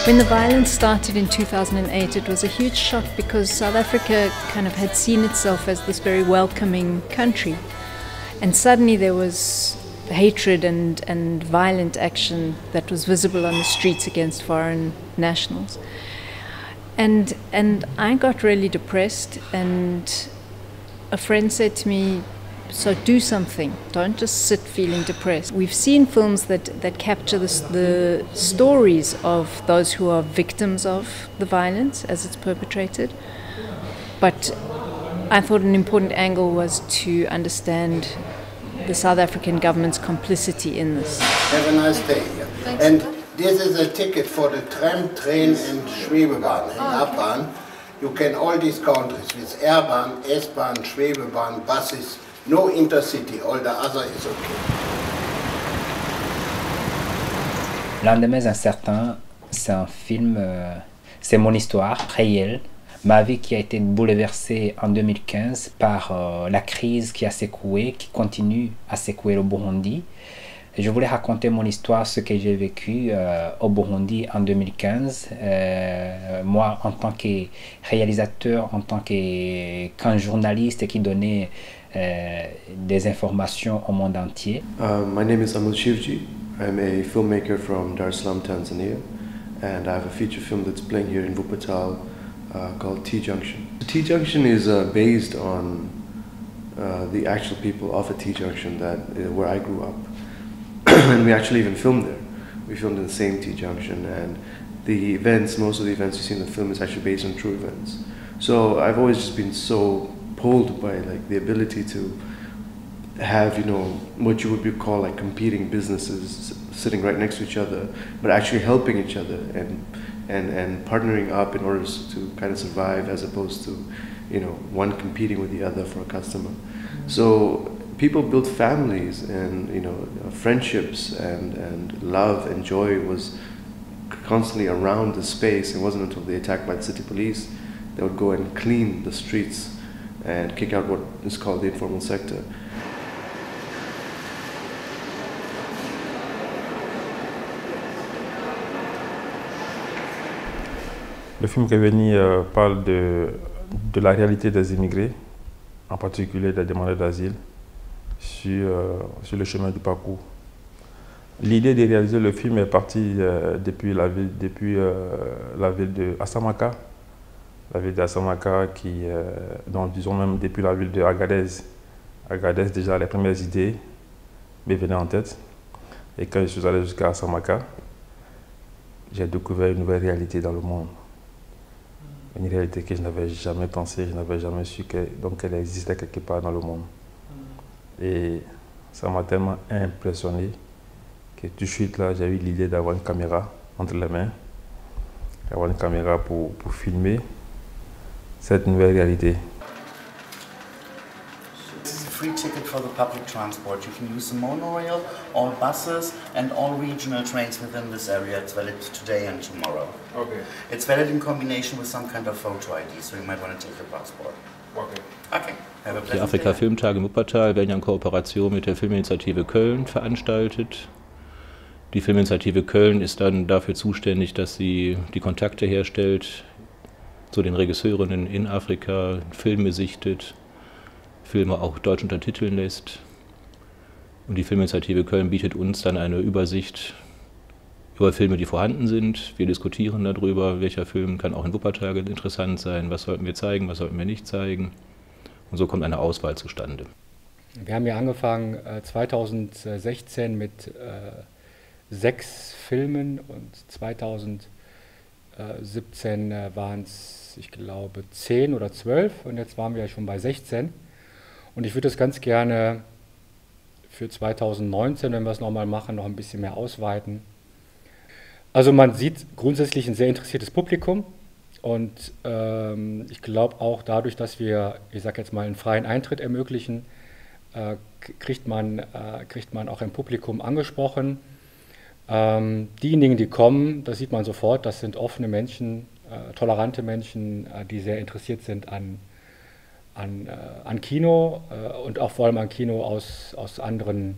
When the violence started in 2008, it was a huge shock because South Africa kind of had seen itself as this very welcoming country. And suddenly there was hatred and violent action that was visible on the streets against foreign nationals. And I got really depressed, and a friend said to me, so do something, don't just sit feeling depressed. We've seen films that capture the stories of those who are victims of the violence as it's perpetrated. But I thought an important angle was to understand the South African government's complicity in this. Have a nice day. Thanks. And this is a ticket for the tram, train and Schwebebahn in Abbahn. You can all these countries with Airbahn, S-Bahn, Schwebebahn, buses. No intercity, all the other is okay. Lendemain incertain, c'est un film, c'est mon histoire réelle, ma vie qui a été bouleversée en 2015 par la crise qui a secoué, qui continue à secouer le Burundi. Et je voulais raconter mon histoire, ce que j'ai vécu au Burundi en 2015. Moi, en tant que réalisateur, en tant qu'un journaliste qui donnait des informations au monde entier. My name is Amul Shivji. I'm a filmmaker from Dar es Salaam, Tanzania, and I have a feature film that's playing here in Wuppertal called T-Junction. T-Junction is based on the actual people of a T-Junction where I grew up. And we actually even filmed there. We filmed in the same T-Junction, and the events, most of the events you see in the film is actually based on true events. So I've always just been so pulled by like the ability to have, you know, what you would call like competing businesses sitting right next to each other, but actually helping each other and partnering up in order to kind of survive, as opposed to, you know, one competing with the other for a customer. So people built families, and, you know, friendships and love and joy was constantly around the space. It wasn't until they attacked by the city police they would go and clean the streets and kick out what is called the informal sector. Le film Reveni parle de la réalité des immigrés, en particulier des demandeurs d'asile, sur le chemin du parcours. L'idée de réaliser le film est partie depuis la ville de Assamaka. La ville d'Assamaka, donc disons même depuis la ville de Agadez. Agadez, déjà, les premières idées me venaient en tête. Et quand je suis allé jusqu'à Assamaka, j'ai découvert une nouvelle réalité dans le monde. Une réalité que je n'avais jamais pensée, je n'avais jamais su qu'elle existait quelque part dans le monde. Et ça m'a tellement impressionné que tout de suite là, j'ai eu l'idée d'avoir une caméra entre les mains, d'avoir une caméra pour filmer cette nouvelle réalité. This is a free ticket for the public transport. You can use the monorail, all buses and all regional trains within this area. It's valid today and tomorrow. Okay. It's valid in combination with some kind of photo ID, so you might want to take your passport. Okay. Okay. Die Afrika-Filmtage in Wuppertal werden ja in Kooperation mit der Filminitiative Köln veranstaltet. Die Filminitiative Köln ist dann dafür zuständig, dass sie die Kontakte herstellt zu den Regisseurinnen in Afrika, Filme sichtet, Filme auch deutsch untertiteln lässt. Und die Filminitiative Köln bietet uns dann eine Übersicht über Filme, die vorhanden sind. Wir diskutieren darüber, welcher Film kann auch in Wuppertal interessant sein, was sollten wir zeigen, was sollten wir nicht zeigen. Und so kommt eine Auswahl zustande. Wir haben ja angefangen 2016 mit 6 Filmen und 2017 waren es, ich glaube, 10 oder 12 und jetzt waren wir ja schon bei 16. Und ich würde das ganz gerne für 2019, wenn wir es nochmal machen, noch ein bisschen mehr ausweiten. Also man sieht grundsätzlich ein sehr interessiertes Publikum und ich glaube auch dadurch, dass wir, ich sage jetzt mal, einen freien Eintritt ermöglichen, kriegt man auch ein Publikum angesprochen. Diejenigen, die kommen, das sieht man sofort, das sind offene Menschen, tolerante Menschen, die sehr interessiert sind an Kino und auch vor allem an Kino aus anderen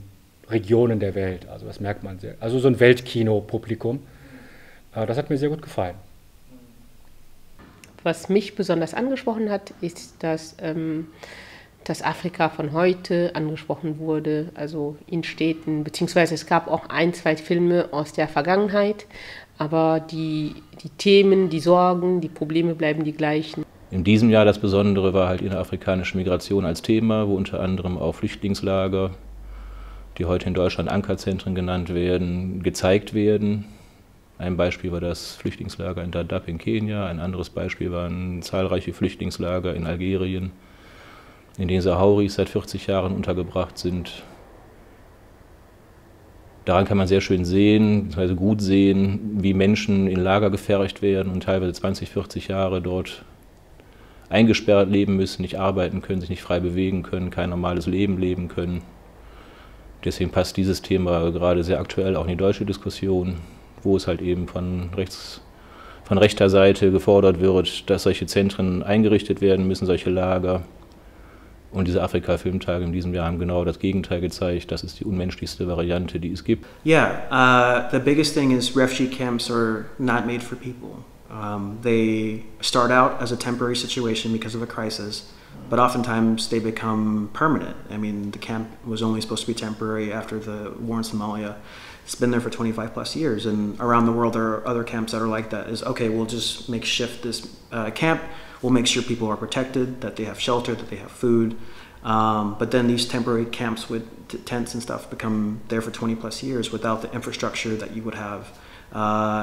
Regionen der Welt. Also das merkt man sehr. Also so ein Weltkino-Publikum. Das hat mir sehr gut gefallen. Was mich besonders angesprochen hat, ist, dass das Afrika von heute angesprochen wurde, also in Städten, beziehungsweise es gab auch ein, zwei Filme aus der Vergangenheit, aber die Themen, die Sorgen, die Probleme bleiben die gleichen. In diesem Jahr das Besondere war halt innerafrikanische Migration als Thema, wo unter anderem auch Flüchtlingslager, die heute in Deutschland Ankerzentren genannt werden, gezeigt werden. Ein Beispiel war das Flüchtlingslager in Dadaab in Kenia, ein anderes Beispiel waren zahlreiche Flüchtlingslager in Algerien, in denen Sahrawis seit 40 Jahren untergebracht sind. Daran kann man sehr schön sehen, also gut sehen, wie Menschen in Lager gefercht werden und teilweise 20, 40 Jahre dort eingesperrt leben müssen, nicht arbeiten können, sich nicht frei bewegen können, kein normales Leben leben können. Deswegen passt dieses Thema gerade sehr aktuell auch in die deutsche Diskussion, wo es halt eben von rechter Seite gefordert wird, dass solche Zentren eingerichtet werden müssen, solche Lager. Und diese Afrika-Filmtage in diesem Jahr haben genau das Gegenteil gezeigt. Das ist die unmenschlichste Variante, die es gibt. Yeah, the biggest thing is refugee camps are not made for people. They start out as a temporary situation because of a crisis, but oftentimes they become permanent. I mean, the camp was only supposed to be temporary after the war in Somalia. It's been there for 25 plus years, and around the world there are other camps that are like that. Is okay, we'll just makeshift this camp. We'll make sure people are protected, that they have shelter, that they have food. But then these temporary camps with tents and stuff become there for 20 plus years without the infrastructure that you would have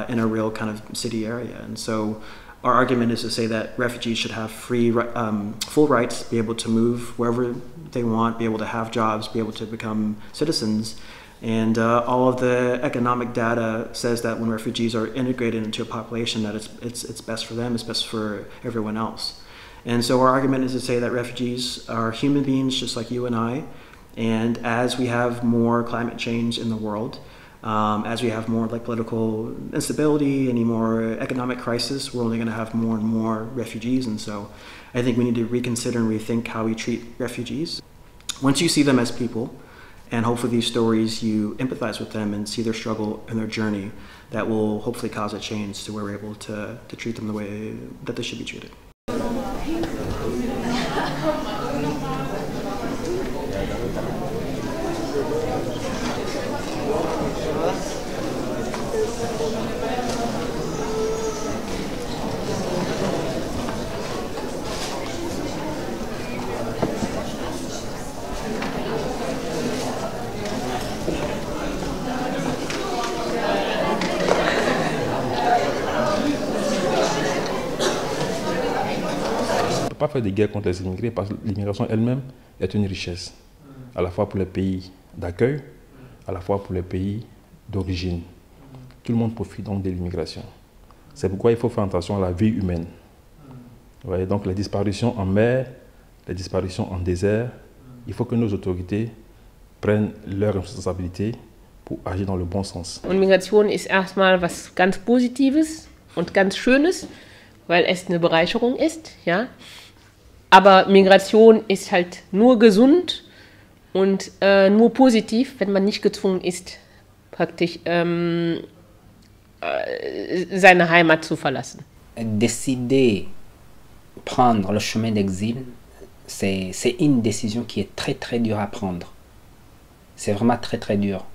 in a real kind of city area. And so our argument is to say that refugees should have full rights, be able to move wherever they want, be able to have jobs, be able to become citizens. And all of the economic data says that when refugees are integrated into a population, that it's best for them, it's best for everyone else. And so our argument is to say that refugees are human beings just like you and I. And as we have more climate change in the world, as we have more like political instability, any more economic crisis, we're only going to have more and more refugees. And so I think we need to reconsider and rethink how we treat refugees. Once you see them as people, and hopefully these stories, you empathize with them and see their struggle and their journey, that will hopefully cause a change to where we're able to treat them the way that they should be treated. Pas faire des guerres contre les immigrés parce que l'immigration elle-même est une richesse, à la fois pour les pays d'accueil, à la fois pour les pays d'origine. Tout le monde profite donc de l'immigration. C'est pourquoi il faut faire attention à la vie humaine. Vous voyez, donc les disparitions en mer, les disparitions en désert, il faut que nos autorités prennent leurs responsabilités pour agir dans le bon sens. Und Migration ist erstmal was ganz Positives und ganz Schönes, weil es eine Bereicherung ist, ja. Aber Migration ist halt nur gesund und nur positiv, wenn man nicht gezwungen ist, praktisch seine Heimat zu verlassen. Décider prendre le chemin d'exil, c'est une décision qui est très très dure à prendre. C'est vraiment très très dur.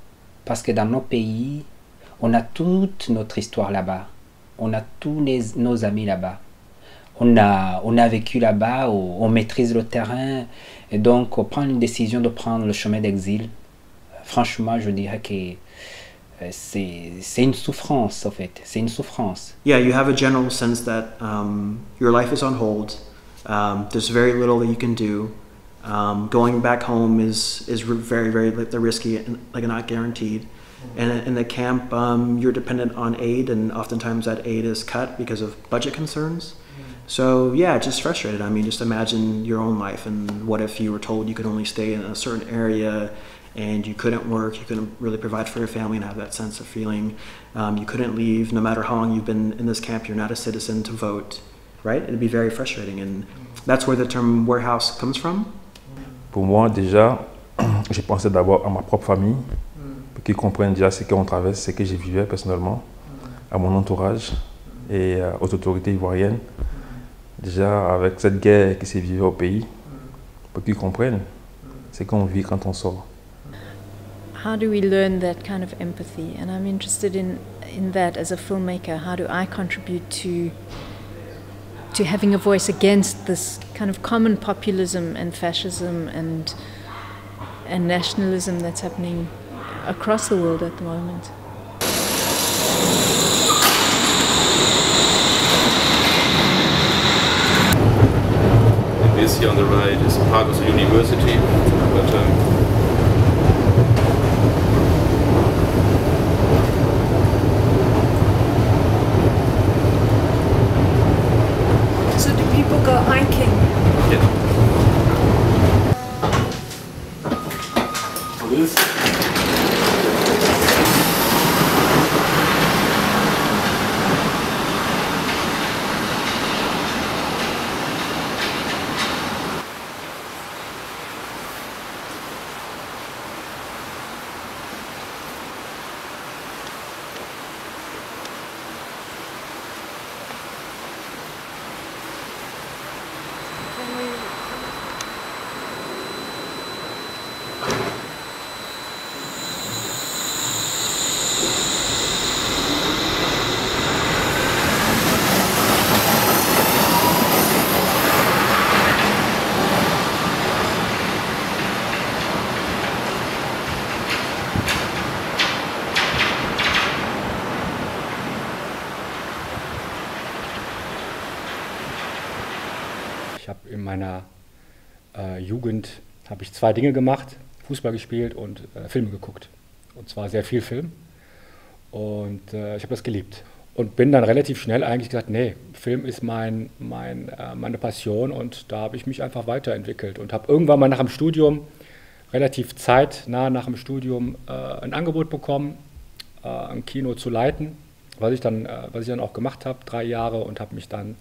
Parce que dans nos pays, on a toute notre histoire là-bas. On a tous nos amis là-bas. On a vécu là-bas, on maîtrise le terrain. Et donc, prendre une décision de prendre le chemin d'exil, franchement, je dirais que c'est une souffrance, en fait. C'est une souffrance. Yeah, you have a general sense that your life is on hold. There's very little that you can do. Going back home is very, very risky and like not guaranteed. And in the camp, you're dependent on aid, and oftentimes that aid is cut because of budget concerns. So yeah, it's just frustrated. I mean, just imagine your own life, and what if you were told you could only stay in a certain area, and you couldn't work, you couldn't really provide for your family and have that sense of feeling. You couldn't leave, no matter how long you've been in this camp, you're not a citizen to vote, right? It'd be very frustrating, and that's where the term warehouse comes from. Pour moi, déjà, j'ai pensé d'abord à ma propre famille, pour qu'ils comprennent déjà ce qu'on traverse, ce que je vivais personnellement. à mon entourage et aux autorités ivoiriennes. Déjà avec cette guerre qui s'est vivue au pays, pour qu'ils comprennent ce qu'on vit quand on sort. How do we learn that kind of empathy? And I'm interested in that as a filmmaker. How do I contribute to having a voice against this kind of common populism and fascism and nationalism that's happening across the world at the moment? And this here on the right is part of the university, but So do people go hiking? yeah. This Ich habe in meiner Jugend habe ich 2 Dinge gemacht: Fußball gespielt und Filme geguckt. Und zwar sehr viel Film. Und ich habe das geliebt. Und bin dann relativ schnell eigentlich gesagt, nee, Film ist meine Passion, und da habe ich mich einfach weiterentwickelt und habe irgendwann mal nach dem Studium, relativ zeitnah nach dem Studium, ein Angebot bekommen, ein Kino zu leiten, was ich dann auch gemacht habe, 3 Jahre, und habe mich dann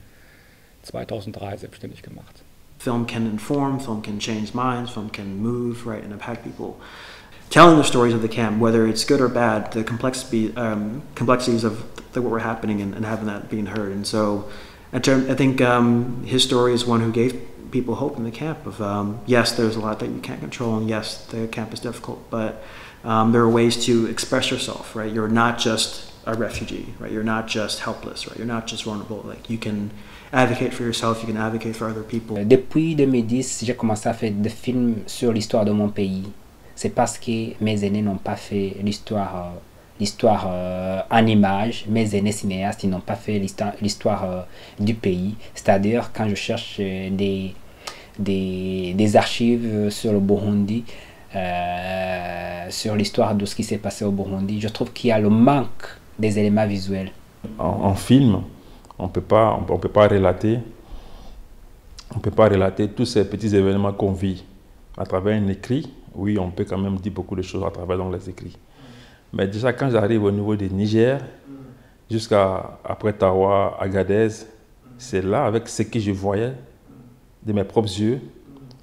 2003 selbstständig gemacht. Film can inform, film can change minds, film can move, right, and impact people. Telling the stories of the camp, whether it's good or bad, the complexities of what were happening and having that being heard. And so I think his story is one who gave people hope in the camp of, yes, there's a lot that you can't control, and yes, the camp is difficult, but there are ways to express yourself, right? You're not just a refugee, right? You're not just helpless, right? You're not just vulnerable. Like, you can advocate for yourself, you can advocate for other people. Depuis 2010, j'ai commencé à faire des films sur l'histoire de mon pays. C'est parce que mes aînés n'ont pas fait l'histoire en images. Mes aînés cinéastes, ils n'ont pas fait l'histoire du pays. C'est-à-dire, quand je cherche des archives sur le Burundi, sur l'histoire de ce qui s'est passé au Burundi, je trouve qu'il y a le manque des éléments visuels. En film, on peut pas relater tous ces petits événements qu'on vit à travers un écrit. Oui, on peut quand même dire beaucoup de choses à travers les écrits. Mais déjà, quand j'arrive au niveau du Niger, jusqu'à après Tawa, Agadez, c'est là, avec ce que je voyais de mes propres yeux,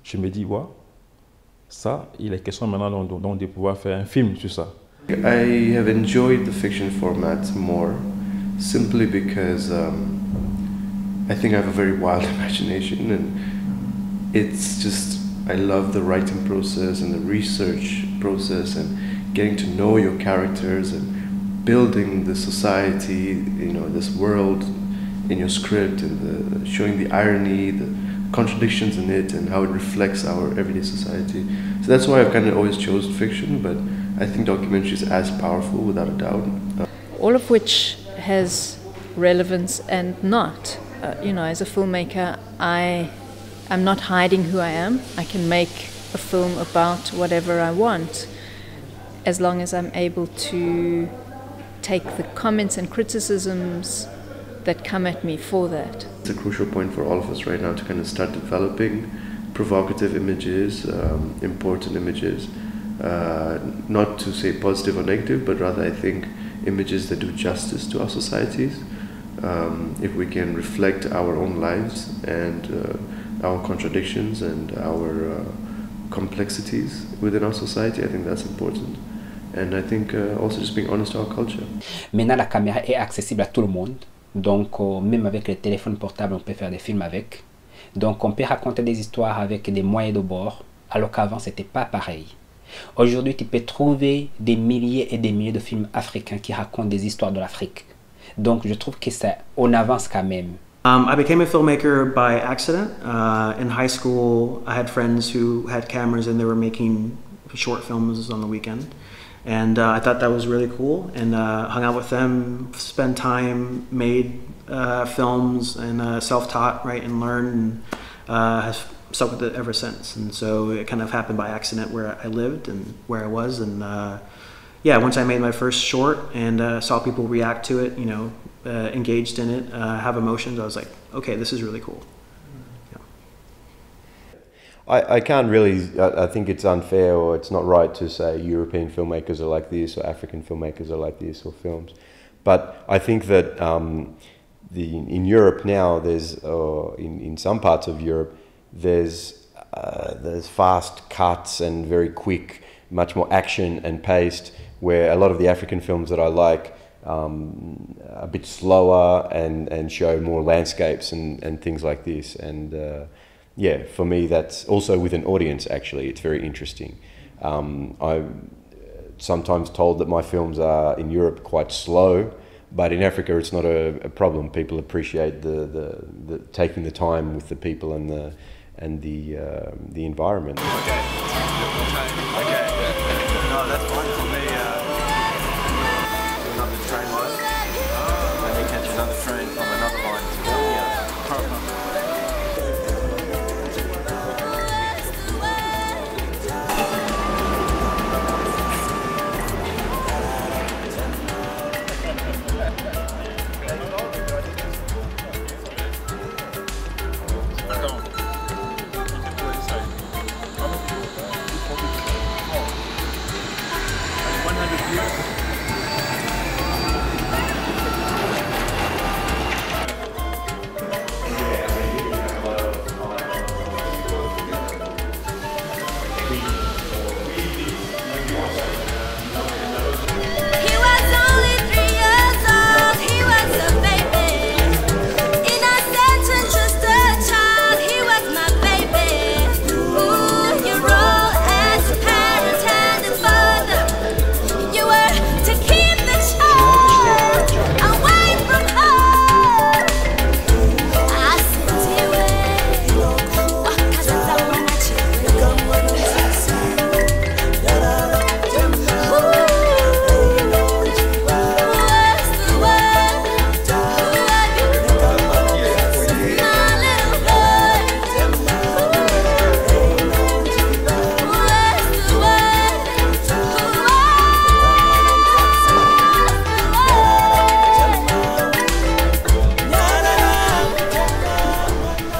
je me dis, ouais, ça, il est question maintenant de pouvoir faire un film sur ça. I have enjoyed the fiction format more, simply because I think I have a very wild imagination, and it's just, I love the writing process and the research process and getting to know your characters and building the society, you know, this world in your script, and showing the irony, the contradictions in it, and how it reflects our everyday society. So that's why I've kind of always chosen fiction, but I think documentary is as powerful, without a doubt. All of which has relevance and not. You know, as a filmmaker, I'm not hiding who I am. I can make a film about whatever I want, as long as I'm able to take the comments and criticisms that come at me for that. It's a crucial point for all of us right now to kind of start developing provocative images, important images, not to say positive or negative, but rather I think images that do justice to our societies. If we can reflect our own lives and our contradictions and our complexities within our society, I think that's important. and I think also just being honest to our culture. Maintenant, la caméra est accessible à tout le monde. Donc, même avec les téléphones portables, on peut faire des films avec. Donc, on peut raconter des histoires avec des moyens de bord, alors qu'avant, ce n'était pas pareil. Aujourd'hui, tu peux trouver des milliers et des milliers de films africains qui racontent des histoires de l'Afrique. Donc, je trouve que ça, on avance quand même. I became a filmmaker by accident. In high school, I had friends who had cameras and they were making short films on the weekend. And I thought that was really cool, and hung out with them, spent time, made films, and self-taught, right, and learned, and has stuck with it ever since. And so it kind of happened by accident where I lived and where I was, and yeah, once I made my first short and saw people react to it, you know, engaged in it, have emotions, I was like, okay, this is really cool. I can't really, I think it's unfair or it's not right to say European filmmakers are like this or African filmmakers are like this or films. But I think that in Europe now, there's, in some parts of Europe, there's fast cuts and very quick, much more action and paced, where a lot of the African films that I like a bit slower and show more landscapes and things like this. And yeah, for me, that's also with an audience, actually, it's very interesting. I'm sometimes told that my films are in Europe quite slow, but in Africa it's not a problem. People appreciate the taking the time with the people and the environment. Okay. No, that's fine for me. Another train line. Let me catch another train from another line to come here.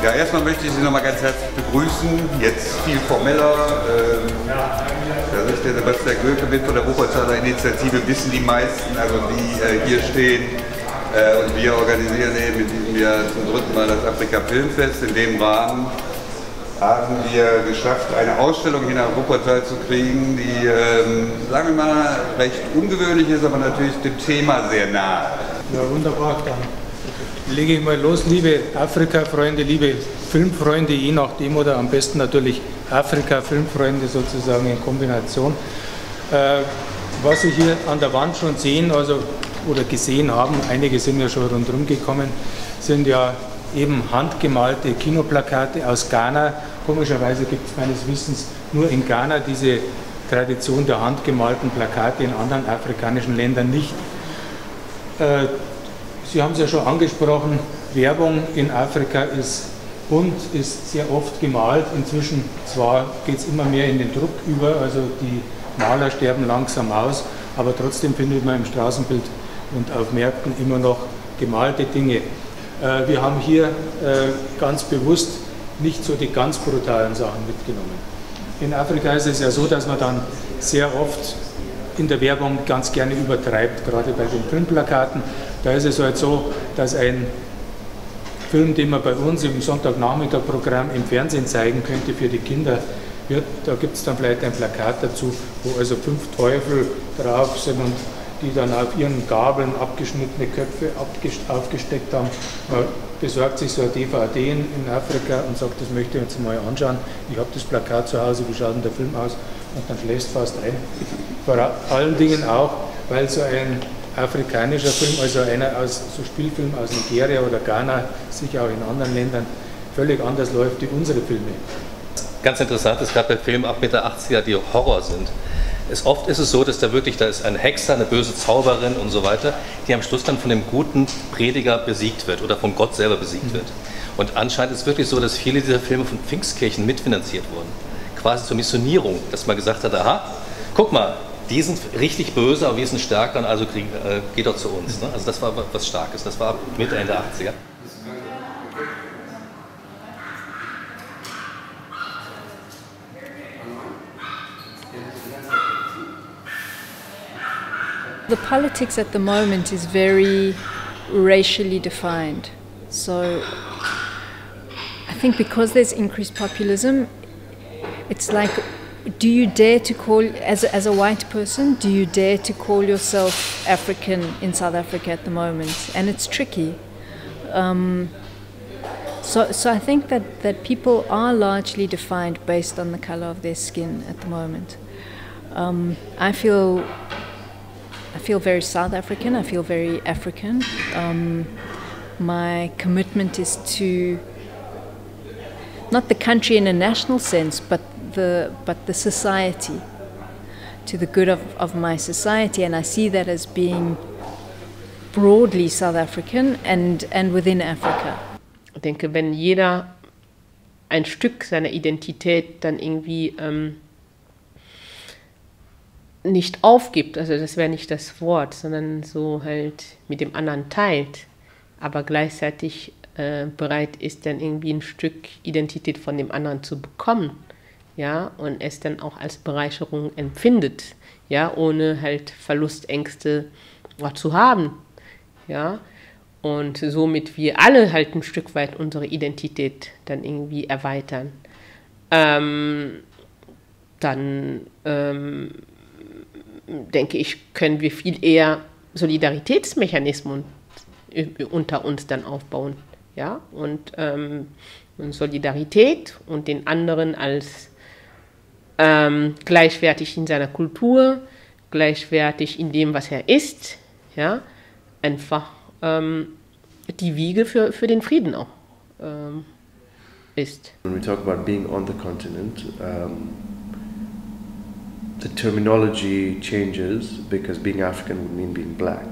Ja, erstmal möchte ich Sie noch mal ganz herzlich begrüßen, jetzt viel formeller. Da ist der Sebastian Göke mit von der Wuppertaler Initiative, wissen die meisten, also die hier stehen. Und wir organisieren eben in diesem Jahr zum 3. Mal das Afrika Filmfest. In dem Rahmen haben wir geschafft, eine Ausstellung hier nach Wuppertal zu kriegen, die, sagen wir mal, recht ungewöhnlich ist, aber natürlich dem Thema sehr nah. Ja, wunderbar, dann lege ich mal los, liebe Afrika-Freunde, liebe Filmfreunde, je nachdem, oder am besten natürlich Afrika-Filmfreunde sozusagen in Kombination. Was Sie hier an der Wand schon sehen, also oder gesehen haben, einige sind ja schon rundherum gekommen, sind ja eben handgemalte Kinoplakate aus Ghana. Komischerweise gibt es meines Wissens nur in Ghana diese Tradition der handgemalten Plakate, in anderen afrikanischen Ländern nicht. Sie haben es ja schon angesprochen, Werbung in Afrika ist bunt, ist sehr oft gemalt. Inzwischen zwar geht es immer mehr in den Druck über, also die Maler sterben langsam aus, aber trotzdem findet man im Straßenbild und auf Märkten immer noch gemalte Dinge. Wir haben hier ganz bewusst nicht so die ganz brutalen Sachen mitgenommen. In Afrika ist es ja so, dass man dann sehr oft in der Werbung ganz gerne übertreibt, gerade bei den Filmplakaten. Da ist es halt so, dass ein Film, den man bei uns im Sonntagnachmittag-Programm im Fernsehen zeigen könnte für die Kinder, Da gibt es dann vielleicht ein Plakat dazu, wo also 5 Teufel drauf sind und die dann auf ihren Gabeln abgeschnittene Köpfe aufgesteckt haben. Man besorgt sich so eine DVD in Afrika und sagt, das möchte ich jetzt mal anschauen. Ich habe das Plakat zu Hause, wie schaut denn der Film aus? Und dann schläfst fast ein. Vor allen Dingen auch, weil so ein afrikanischer Film, also einer aus so Spielfilm aus Nigeria oder Ghana, sicher auch in anderen Ländern, völlig anders läuft wie unsere Filme. Ganz interessant ist gerade bei Filmen ab Mitte 80er, die Horror sind. Oft ist es so, dass da ist ein Hexer, eine böse Zauberin und so weiter, die am Schluss dann von dem guten Prediger besiegt wird oder von Gott selber besiegt wird. Und anscheinend ist es wirklich so, dass viele dieser Filme von Pfingstkirchen mitfinanziert wurden. Quasi zur Missionierung, dass man gesagt hat, aha, guck mal, die sind richtig böse, aber wir sind stärker, und also geht doch zu uns. Ne? Also das war was Starkes, das war Mitte, Ende 80er. The politics at the moment is very racially defined. So I think because there's increased populism, it's like, do you dare to call, as a white person, do you dare to call yourself African in South Africa at the moment? And it's tricky. So I think that people are largely defined based on the color of their skin at the moment. I feel very South African, I feel very African. My commitment is to, not the country in a national sense, but the society, to the good of my society, and I see that as being broadly South African and within Africa. Ich denke, wenn jeder ein Stück seiner Identität dann irgendwie nicht aufgibt, also das wäre nicht das Wort, sondern so halt mit dem anderen teilt, aber gleichzeitig bereit ist, dann irgendwie ein Stück Identität von dem anderen zu bekommen, ja, und es dann auch als Bereicherung empfindet, ja, ohne halt Verlustängste zu haben, ja, und somit wir alle halt ein Stück weit unsere Identität dann irgendwie erweitern, dann denke ich, können wir viel eher Solidaritätsmechanismen unter uns dann aufbauen, ja, und Solidarität und den anderen als gleichwertig in seiner Kultur, gleichwertig in dem, was er ist, ja, einfach die Wiege für den Frieden auch ist. When we talk about being on the continent, the terminology changes because being African would mean being black,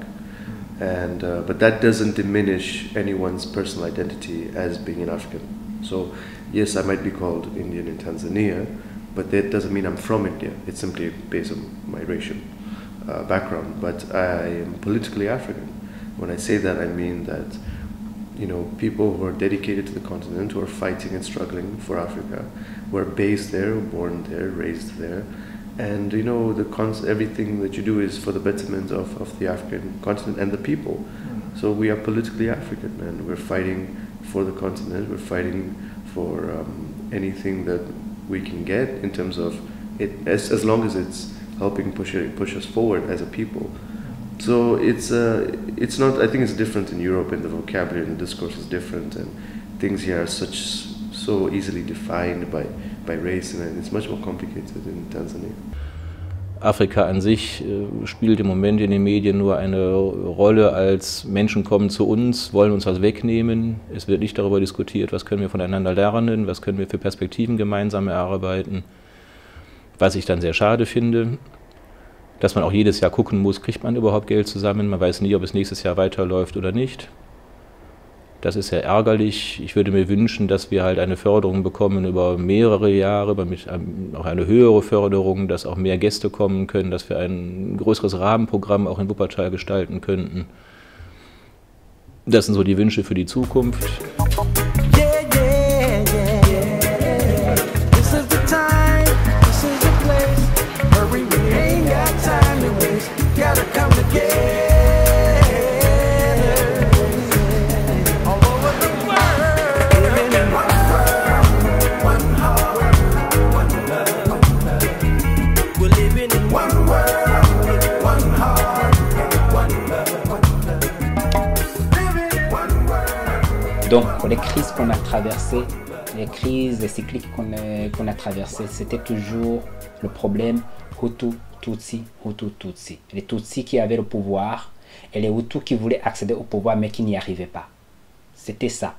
and but that doesn't diminish anyone's personal identity as being an African. So yes, I might be called Indian in Tanzania, but that doesn't mean I'm from India. It's simply based on my racial background. But I am politically African. When I say that, I mean that, you know, people who are dedicated to the continent, who are fighting and struggling for Africa, who are based there, born there, raised there, and you know, everything that you do is for the betterment of the African continent and the people. So we are politically African, and we're fighting for the continent. We're fighting for anything that we can get in terms of it, as long as it's helping push us forward as a people. So it's not. I think it's different in Europe, and the vocabulary and the discourse is different, and things here are so easily defined by race, and it's much more complicated in Tanzania. Afrika an sich spielt im Moment in den Medien nur eine Rolle als Menschen kommen zu uns, wollen uns was wegnehmen. Es wird nicht darüber diskutiert, was können wir voneinander lernen, was können wir für Perspektiven gemeinsam erarbeiten. Was ich dann sehr schade finde, dass man auch jedes Jahr gucken muss, kriegt man überhaupt Geld zusammen, man weiß nie, ob es nächstes Jahr weiterläuft oder nicht. Das ist sehr ärgerlich. Ich würde mir wünschen, dass wir halt eine Förderung bekommen über mehrere Jahre, auch eine höhere Förderung, dass auch mehr Gäste kommen können, dass wir ein größeres Rahmenprogramm auch in Wuppertal gestalten könnten. Das sind so die Wünsche für die Zukunft. Donc les crises qu'on a traversées, les crises cycliques qu'on a traversées, c'était toujours le problème Hutu, Tutsi, Hutu, Tutsi. Les Tutsis qui avaient le pouvoir et les Hutus qui voulaient accéder au pouvoir mais qui n'y arrivaient pas. C'était ça.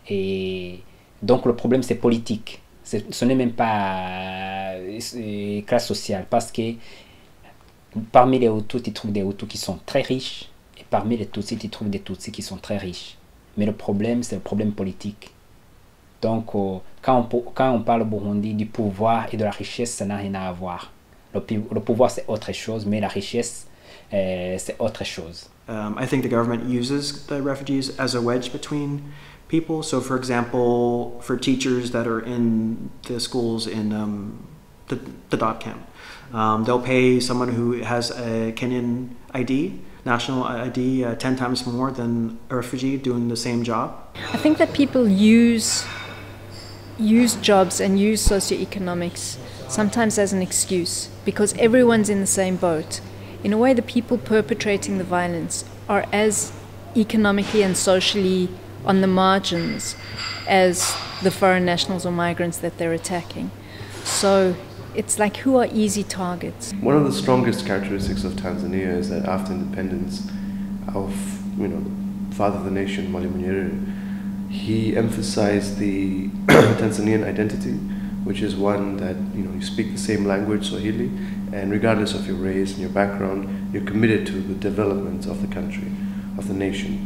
Et donc le problème c'est politique. Ce n'est même pas classe sociale parce que parmi les Hutus, tu trouves des Hutus qui sont très riches et parmi les Tutsis, tu trouves des Tutsis qui sont très riches. Mais le problème, c'est le problème politique. Donc, quand on parle au Burundi du pouvoir et de la richesse, ça n'a rien à voir. Le pouvoir, c'est autre chose, mais la richesse, c'est autre chose. I think the government uses the refugees as a wedge between people. So, for example, for teachers that are in the schools in the dot camp, they'll pay someone who has a Kenyan ID, national ID, 10 times more than a refugee doing the same job. I think that people use jobs and use socioeconomics sometimes as an excuse because everyone's in the same boat. In a way, the people perpetrating the violence are as economically and socially on the margins as the foreign nationals or migrants that they're attacking. So it's like, who are easy targets? One of the strongest characteristics of Tanzania is that after independence of, the father of the nation, Mwalimu Nyerere, he emphasized the Tanzanian identity, which is one that, you speak the same language, Swahili, and regardless of your race and your background, you're committed to the development of the country, of the nation.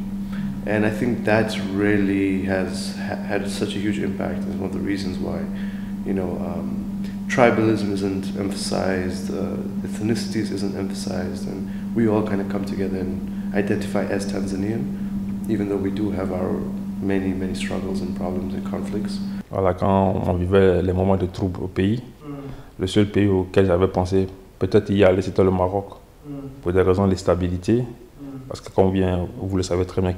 And I think that really has had such a huge impact, and one of the reasons why, tribalism isn't emphasized, ethnicities isn't emphasized, and we all kind of come together and identify as Tanzanian, even though we do have our many, many struggles and problems and conflicts. Voilà, quand on vivait les moments de troubles au pays, le seul pays auquel j'avais pensé peut-être y aller, c'était le Maroc, pour des raisons de stabilité, parce que vous le savez très bien,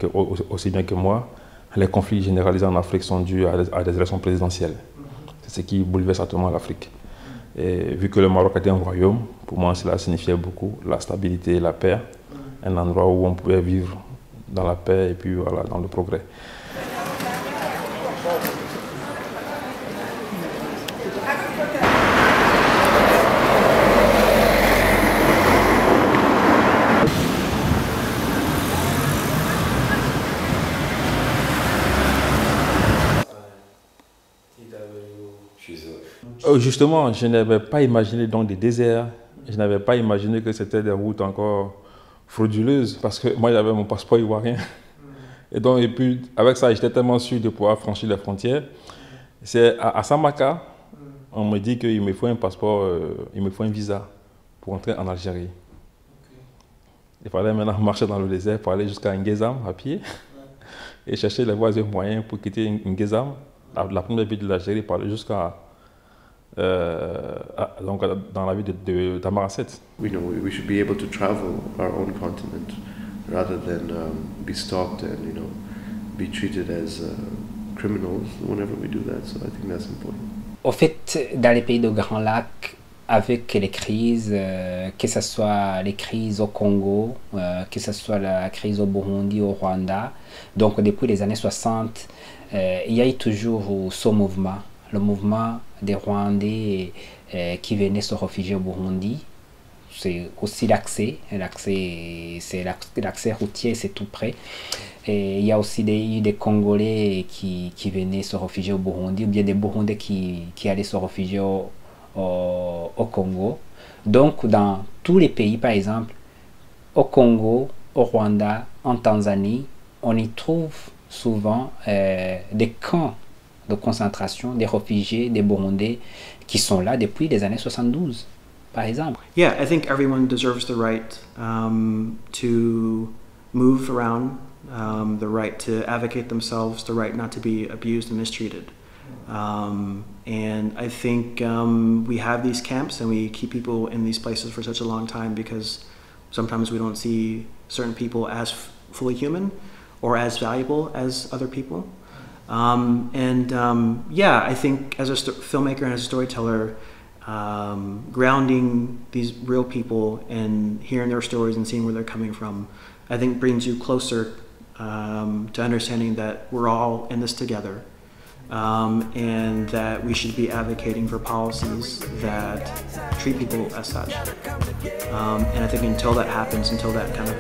aussi bien que moi, les conflits généralisés en Afrique sont dus à des élections présidentielles. C'est ce qui bouleverse actuellement l'Afrique. Et vu que le Maroc était un royaume, pour moi cela signifiait beaucoup la stabilité, la paix, un endroit où on pouvait vivre dans la paix et puis voilà, dans le progrès. Justement, je n'avais pas imaginé donc des déserts, je n'avais pas imaginé que c'était des routes encore frauduleuses, parce que moi j'avais mon passeport ivoirien. Et donc, et puis avec ça, j'étais tellement sûr de pouvoir franchir les frontières. C'est à Samaka, on me dit qu'il me faut un passeport, il me faut un visa pour entrer en Algérie. Il fallait maintenant marcher dans le désert pour aller jusqu'à Ngezam à pied et chercher les voies et moyens pour quitter Ngezam, la première ville de l'Algérie, pour aller jusqu'à donc dans la ville de Tamaracet. We should be able to travel our own continent rather than be stalked and be treated as criminals whenever we do that. So I think that's important. Au fait, dans les pays de Grand Lac, avec les crises, que ce soit les crises au Congo, que ce soit la crise au Burundi, au Rwanda, donc depuis les années 60, il y a eu toujours ce mouvement, le mouvement des Rwandais qui venaient se réfugier au Burundi. C'est aussi l'accès routier, c'est tout près. Et il y a aussi eu des Congolais qui venaient se réfugier au Burundi, ou bien des Burundais qui allaient se réfugier au Congo. Donc dans tous les pays, par exemple, au Congo, au Rwanda, en Tanzanie, on y trouve souvent des camps de concentration, des réfugiés, des Burundais qui sont là depuis les années 72, par exemple. Yeah, I think everyone deserves the right to move around, the right to advocate themselves, the right not to be abused and mistreated. And I think we have these camps and we keep people in these places for such a long time because sometimes we don't see certain people as fully human or as valuable as other people. Yeah, I think as a filmmaker and as a storyteller, grounding these real people and hearing their stories and seeing where they're coming from, I think brings you closer to understanding that we're all in this together, and that we should be advocating for policies that treat people as such. And I think until that happens, until that kind of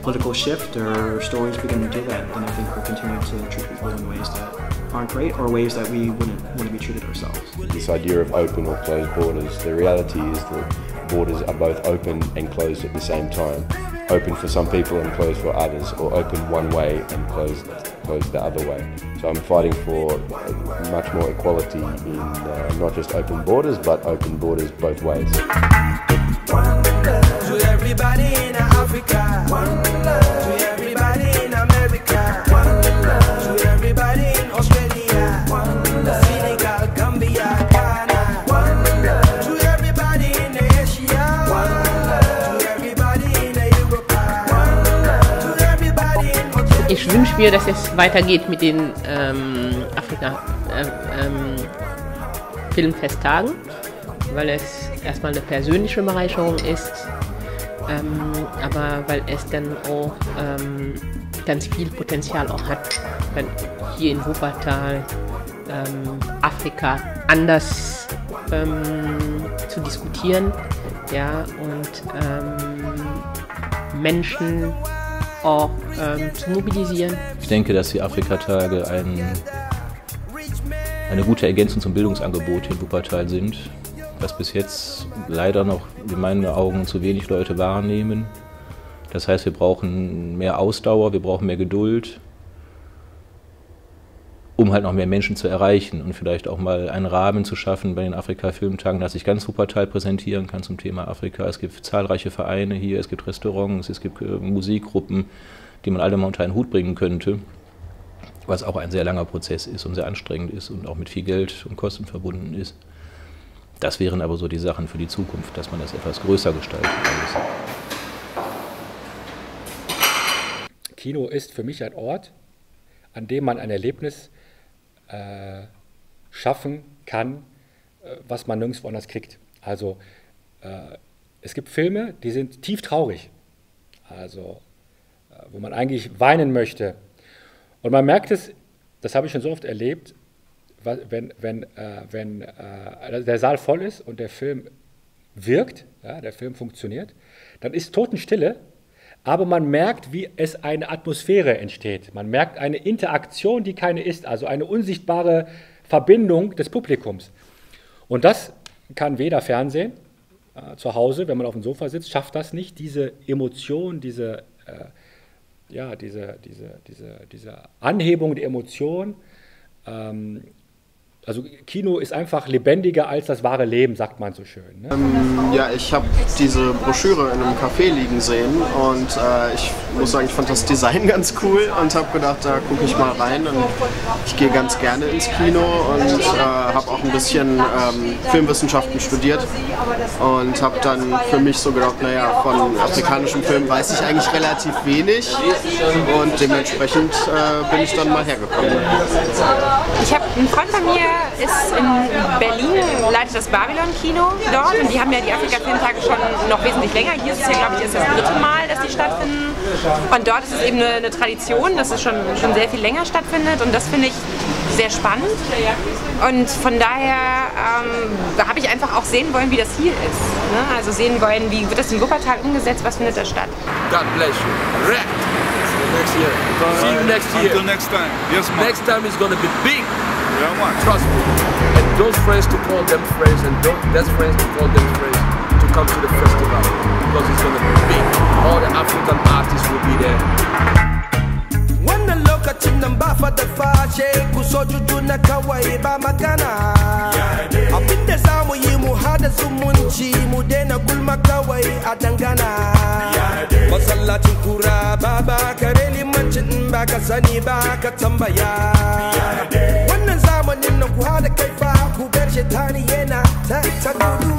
political shift or stories begin to do that, then I think we're continuing to treat people in ways that aren't great or ways that we wouldn't want to be treated ourselves. This idea of open or closed borders, the reality is that borders are both open and closed at the same time. Open for some people and closed for others, or open one way and closed the other way. So I'm fighting for much more equality in not just open borders, but open borders both ways. To everybody in Africa, to everybody in America, to everybody in Australia, Senegal, Gambia, Ghana, to everybody in Asia, to everybody in Europe, to everybody in Ich wünsche mir, dass es weitergeht mit den Filmfesttagen, weil es erstmal eine persönliche Bereicherung ist, aber weil es dann auch ganz viel Potenzial auch hat, dann hier in Wuppertal Afrika anders zu diskutieren, ja, und Menschen auch zu mobilisieren. Ich denke, dass die Afrikatage eine gute Ergänzung zum Bildungsangebot hier in Wuppertal sind, was bis jetzt leider noch in meinen Augen zu wenig Leute wahrnehmen. Das heißt, wir brauchen mehr Ausdauer, wir brauchen mehr Geduld, um halt noch mehr Menschen zu erreichen und vielleicht auch mal einen Rahmen zu schaffen bei den Afrika-Filmtagen, dass ich ganz Wuppertal präsentieren kann zum Thema Afrika. Es gibt zahlreiche Vereine hier, es gibt Restaurants, es gibt Musikgruppen, die man alle mal unter einen Hut bringen könnte, was auch ein sehr langer Prozess ist und sehr anstrengend ist und auch mit viel Geld und Kosten verbunden ist. Das wären aber so die Sachen für die Zukunft, dass man das etwas größer gestalten kann. Kino ist für mich ein Ort, an dem man ein Erlebnis schaffen kann, was man nirgendwo anders kriegt. Also es gibt Filme, die sind tief traurig, also wo man eigentlich weinen möchte. Und man merkt es, das habe ich schon so oft erlebt, wenn der Saal voll ist und der Film wirkt, ja, der Film funktioniert, dann ist Totenstille, aber man merkt, wie es eine Atmosphäre entsteht. Man merkt eine Interaktion, die keine ist, also eine unsichtbare Verbindung des Publikums. Und das kann weder Fernsehen, zu Hause, wenn man auf dem Sofa sitzt, schafft das nicht, diese Emotion, diese Anhebung der Emotion. Also Kino ist einfach lebendiger als das wahre Leben, sagt man so schön. Ne? Ja, ich habe diese Broschüre in einem Café liegen sehen und ich muss sagen, ich fand das Design ganz cool und habe gedacht, da gucke ich mal rein. Und ich gehe ganz gerne ins Kino und habe auch ein bisschen Filmwissenschaften studiert und habe dann für mich so gedacht, naja, von afrikanischem Film weiß ich eigentlich relativ wenig und dementsprechend bin ich dann mal hergekommen. Ich habe einen Freund von mir, ist in Berlin, leitet das Babylon-Kino dort und die haben ja die Afrika-Filmtage schon noch wesentlich länger. Hier ist es ja, glaube ich, erst das 3. Mal, dass die stattfinden. Und dort ist es eben eine Tradition, dass es schon sehr viel länger stattfindet und das finde ich sehr spannend. Und von daher habe ich einfach auch sehen wollen, wie das hier ist. Ne? Also sehen wollen, wie wird das in Wuppertal umgesetzt, was findet da statt. God bless you. Next year. See you next year. Until next time. Yes, man. Next time is gonna be big. Yeah, man. Trust me. And those friends to call them friends, and those friends to call them friends to come to the festival because it's gonna be big. All the African artists will be there. When the lokacin nan ba fa da fashe ku so jujuna kawai ba magana. Abinda za mu yi mu hada zumunci mu daina gulma kawai a dangana. Masallacin kura baba kare limancin in ba ka sani ba ka tambaya. Wannan zamanin nan ku hada kai fa ku bar shi tani yana ta gudu.